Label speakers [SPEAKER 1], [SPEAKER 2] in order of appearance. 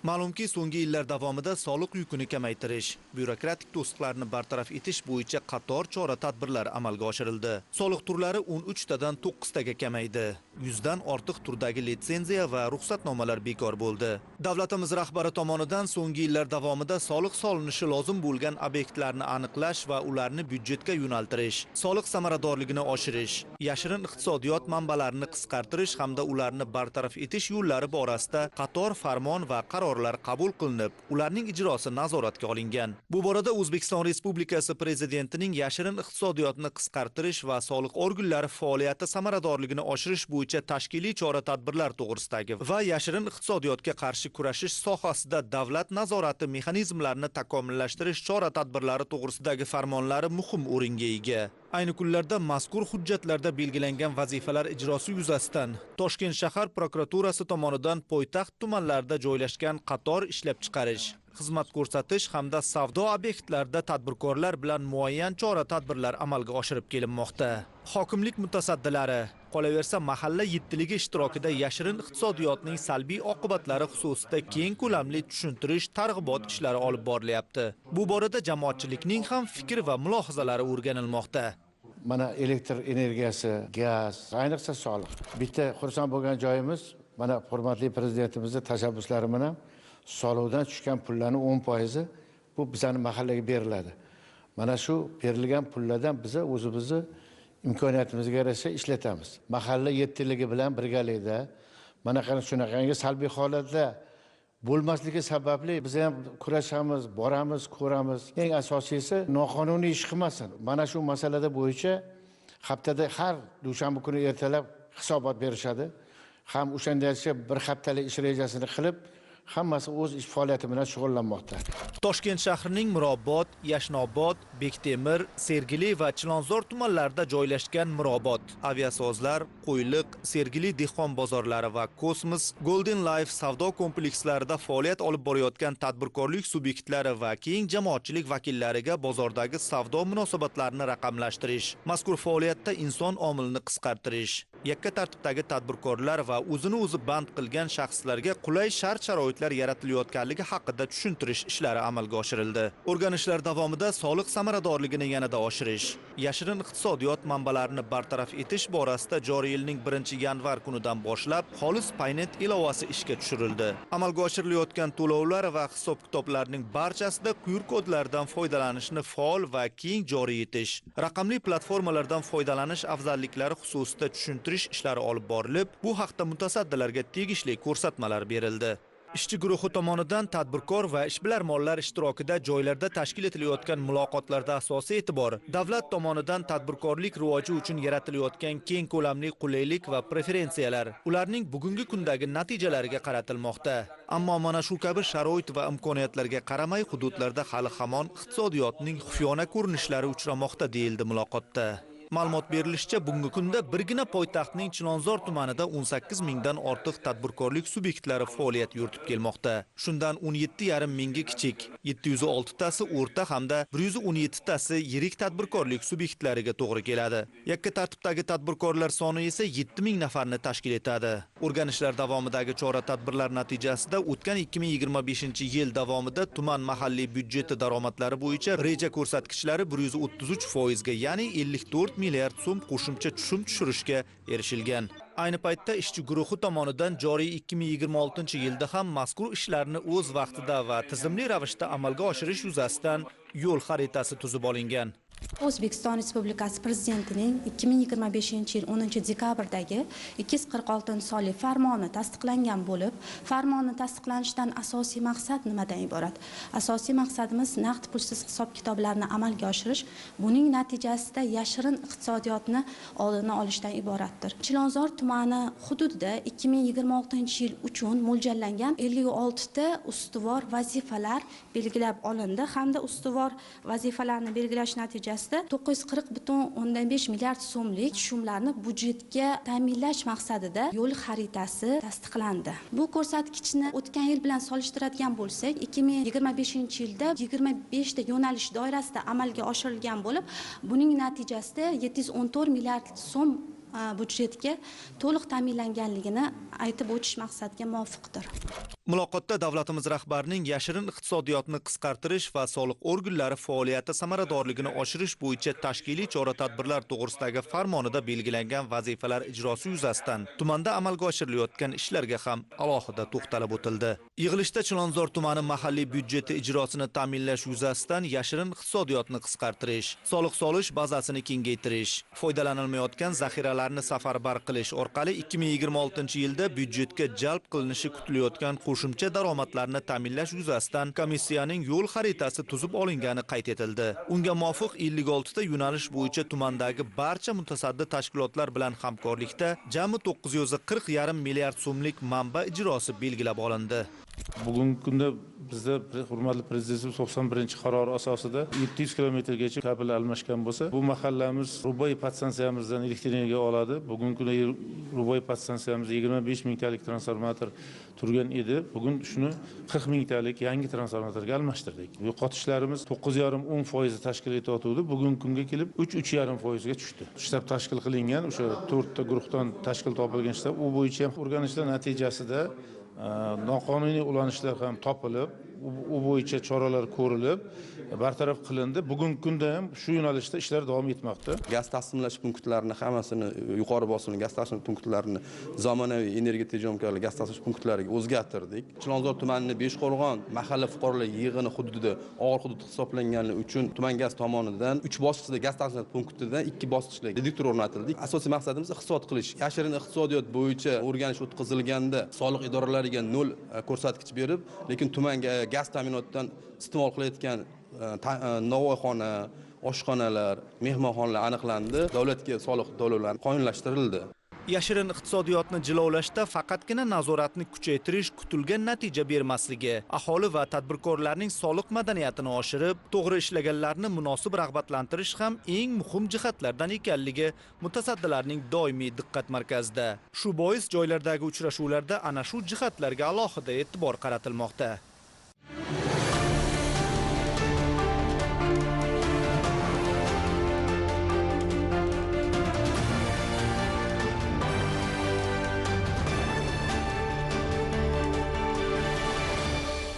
[SPEAKER 1] Ma'lumki, so'nggi yillar davomida soliq yukini kamaytirish, byurokratik to'siqlarni bartaraf etish bo'yicha qator chora-tadbirlar amalga oshirildi. Soliq turlari 13 tadan 9 taga kamaydi. 100 dan ortiq turdagi litsenziya va ruxsatnomalar bekor bo'ldi. Davlatimiz rahbari tomonidan so'nggi yillar davomida soliq solinishi lozim bo'lgan obyektlarni aniqlash va ularni byudjetga yo'naltirish, soliq samaradorligini oshirish, yashirin iqtisodiyot manbalarini qisqartirish hamda ularni bartaraf etish yo'llari borasida qator farmon va qarorlar qabul qilinib, ularning ijrosi nazoratga olingan. Bu borada O'zbekiston Respublikasi Prezidentining yashirin iqtisodiyotni qisqartirish va soliq organlari faoliyati samaradorligini oshirish bo'yicha tashkiliy chora-tadbirlar to'g'risidagi va yashirin iqtisodiyotga qarshi kurashish sohasida davlat nazorati mexanizmlarini takomillashtirish chora-tadbirlari to'g'risidagi farmonlari muhim o'ringa ega. Ayni kunlarda mazkur hujjatlarda belgilangan vazifalar ijrosi yuzasidan Toshkent shahar prokuraturasi tomonidan poytaxt tumanlarida joylashgan qator ishlab chiqarish, xizmat ko'rsatish hamda savdo obyektlarida tadbirkorlar bilan muayyan chora-tadbirlar amalga oshirib kelinmoqda. Hokimlik mutasaddilari, qolaversa mahalla yettiligi ishtirokida yashirin iqtisodiyotning salbiy oqibatlari xususida keng ko'lamli tushuntirish, targ'ibot ishlari olib borilyapti. Bu borada jamoatchilikning ham fikr va mulohazalari o'rganilmoqda.
[SPEAKER 2] Mana elektr energiyasi, gaz, ayniqsa soliq. Bitta xursand bo'lgan joyimiz, mana hurmatli prezidentimizning tashabbuslari bilan soliqdan tushgan pullarning 10% bu bizning mahallaga beriladi. Mana shu berilgan pullardan biz o'zimizni imkoniyatimizga yarasha ishlatamiz. Mahalla yettiligi bilan birgalikda mana shunaqangi salbiy holatlar bo'lmasligi sababli biz ham kurashamiz, boramiz, ko'ramiz. Eng asosiysi noqonuniy ish qilmasin. Mana shu masalada bo'yicha haftada har dushanba kuni ertalab hisobot berishadi. Ham o'shandacha bir haftalik ish rejasini qilib, hammasi o'z ish faoliyati bilan shug'ullanmoqda.
[SPEAKER 1] Toshkent shahrining Mirobod, Yashnobod, Bektemir, Sergeli va Chilonzor tumanlarida joylashgan Mirobod, Aviasozlar, Qo'yliq, Sergeli dehqon bozorlari va Kosmos, Golden Life savdo komplekslarida faoliyat olib borayotgan tadbirkorlik subyektlari va keng jamoatchilik vakillariga bozordagi savdo munosabatlarini raqamlashtirish, mazkur faoliyatda inson omilini qisqartirish, yakka tartibdagi tadbirkorlar va o'zini o'zi band qilgan shaxslarga qulay shart-sharoitlar yaratilayotganligi haqida tushuntirish ishlari amalga oshirildi. O'rganishlar davomida soliq samaradorligini yanada oshirish, yashirin iqtisodiyot manbalarini bartaraf etish borasida joriy yilning 1-yanvar kunidan boshlab xolis Paynet ilovasi ishga tushirildi. Amalga oshirilayotgan to'lovlar va hisob-kitoblarning barchasida QR kodlardan foydalanishni faol va keng joriy etish, raqamli platformalardan foydalanish afzalliklari xususida tushuntirish ishlari olib borilib, bu haqda mutasaddilarga tegishli ko'rsatmalar berildi. Ishchi guruhi tomonidan tadbirkor va ishbilarmonlar ishtirokida joylarda tashkil etilayotgan muloqotlarda asosiy e'tibor davlat tomonidan tadbirkorlik rivoji uchun yaratilayotgan keng ko'lamli qulaylik va preferensiyalar, ularning bugungi kundagi natijalariga qaratilmoqda. Ammo mana shu kabi sharoit va imkoniyatlarga qaramay hududlarda hali hamon iqtisodiyotning xufiyona ko'rinishlari uchramoqda deyildi muloqotda. Ma'lumot berilishicha, bugungi kunda birgina poytaxtning Chilonzor tumanida 18 mingdan ortiq tadbirkorlik subyektlari faoliyat yuritib kelmoqda. Shundan 17,5 mingi kichik, 706 tasi o'rta hamda 117 tasi yirik tadbirkorlik subyektlariga to'g'ri keladi. Yakka tartibdagi tadbirkorlar soni esa 7 ming nafarni tashkil etadi. O'rganishlar davomidagi chora-tadbirlar natijasida o'tgan 2025-yil davomida tuman mahalliy byudjeti daromadlari bo'yicha reja ko'rsatkichlari 133% ga, ya'ni 54 milliard so'm qo'shimcha tushum tushirishga erishilgan. Ayni paytda ishchi guruhi tomonidan joriy 2026-yilda ham mazkur ishlarni o'z vaqtida va tizimli ravishda amalga oshirish yuzasidan yo'l xaritasi tuzib olingan.
[SPEAKER 3] O'zbekiston Respublikasi Prezidentining 2025-yil 10-dekabrdagi 246-sonli farmoni tasdiqlangan bo'lib, farmonni tasdiqlanishidan asosiy maqsad nimadan iborat? Asosiy maqsadimiz naqd pulsiz hisob-kitoblarni amalga oshirish, buning natijasida yashirin iqtisodiyotni oldini olishdan iboratdir. Chilonzor tumani hududida 2026-yil uchun mo'ljallangan 56 ta ustuvor vazifalar belgilab olindi hamda ustuvor vazifalarni belgilash natijasida 940,5 milliard so'mlik tushumlarni byudjetga ta'minlash maqsadida yo'l xaritasi tasdiqlandi. Bu ko'rsatkichni o'tgan yil bilan solishtiradigan bo'lsak, 2025-yilda 25 ta yo'nalish doirasida amalga oshirilgan bo'lib, buning natijasida 714 milliard so'm byudjetga to'liq ta'minlanganligini aytib o'tish maqsadga muvofiqdir.
[SPEAKER 1] Muloqotda davlatimiz rahbarining yashirin iqtisodiyotni qisqartirish va soliq organlari faoliyati samaradorligini oshirish bo'yicha tashkiliy chora-tadbirlar to'g'risidagi farmonida belgilangan vazifalar ijrosi yuzasidan tumanda amalga oshirilayotgan ishlarga ham alohida to'xtalib o'tildi. Yig'ilishda Chilonzor tumani mahalliy byudjeti ijrosini ta'minlash yuzasidan yashirin iqtisodiyotni qisqartirish, soliq solish bazasini kengaytirish, foydalanilmayotgan zaxiralarni safarbar qilish orqali 2026-yilda byudjetga jalb qilinishi kutilayotgan qo'shimcha daromadlarni ta'minlash yuzasidan komissiyaning yo'l xaritasi tuzib olingani qayd etildi. Unga muvofiq 56 ta yo'nalish bo'yicha tumandagi barcha mutasaddi tashkilotlar bilan hamkorlikda jami 940,5 milliard so'mlik manba ijrosi belgilab olindi.
[SPEAKER 4] Bugungi kunda bizda hurmatli prezidentimiz 91-qarori asosida 700 kilometrgacha kabel almashgan bo'lsa, bu mahallamiz Ruboy podstansiyamizdan elektr energiya oladi. Bugungi kunda Ruboy podstansiyamizda 25 mingtalik transformator turgan edi. Bugun shuni 40 mingtalik yangi transformatorga almashtirdik. Yo'qotishlarimiz 9,5-10% tashkil etayotdi. Bugungi kunga kelib 3-3,5% ga tushdi. Shtab tashkil qilingan o'sha 4 ta guruhdan tashkil topilgan shtab, u bo'yicha ham o'rganishlar natijasida noqonuniy ulanishlar ham topilib, u bo'yicha choralar ko'rilib, bartaraf qilindi. Bugungi kunda ham shu yo'nalishda ishlar davom etmoqda.
[SPEAKER 5] Gaz taqsimlash punktlarini hammasini yuqori bosimli gaz taqsimlash punktlarini zamonaviy energiya tejamkorli gaz taqsimlash punktlariga o'zgartirdik. Chilonzor tumanining Beshqo'rg'on mahalla fuqarolar yig'ini hududida og'ir hudud hisoblanganligi uchun tuman gaz tomonidan 3 bosqichda gaz taqsimlash punktidan 2 bosqichli detektor o'rnatildi. Asosiy maqsadimiz iqtisod qilish. Yashirin iqtisodiyot bo'yicha o'rganish o'tkazilganda soliq idoralariga 0 ko'rsatkich berib, lekin tumanga gaz ta'minotidan iste'mol qilayotgan novvoyxona, oshxonalar, mehmonxonalar aniqlandi. Davlatga soliq to'lovlari qonunlashtirildi.
[SPEAKER 1] Yashirin iqtisodiyotni jilovlashda faqatgina nazoratni kuchaytirish kutilgan natija bermasligi, aholi va tadbirkorlarning soliq madaniyatini oshirib, to'g'ri ishlaganlarni munosib rag'batlantirish ham eng muhim jihatlardan ekanligi mutasaddilarning doimiy diqqat markazida. Shu bois joylardagi uchrashuvlarda ana shu jihatlarga alohida e'tibor qaratilmoqda.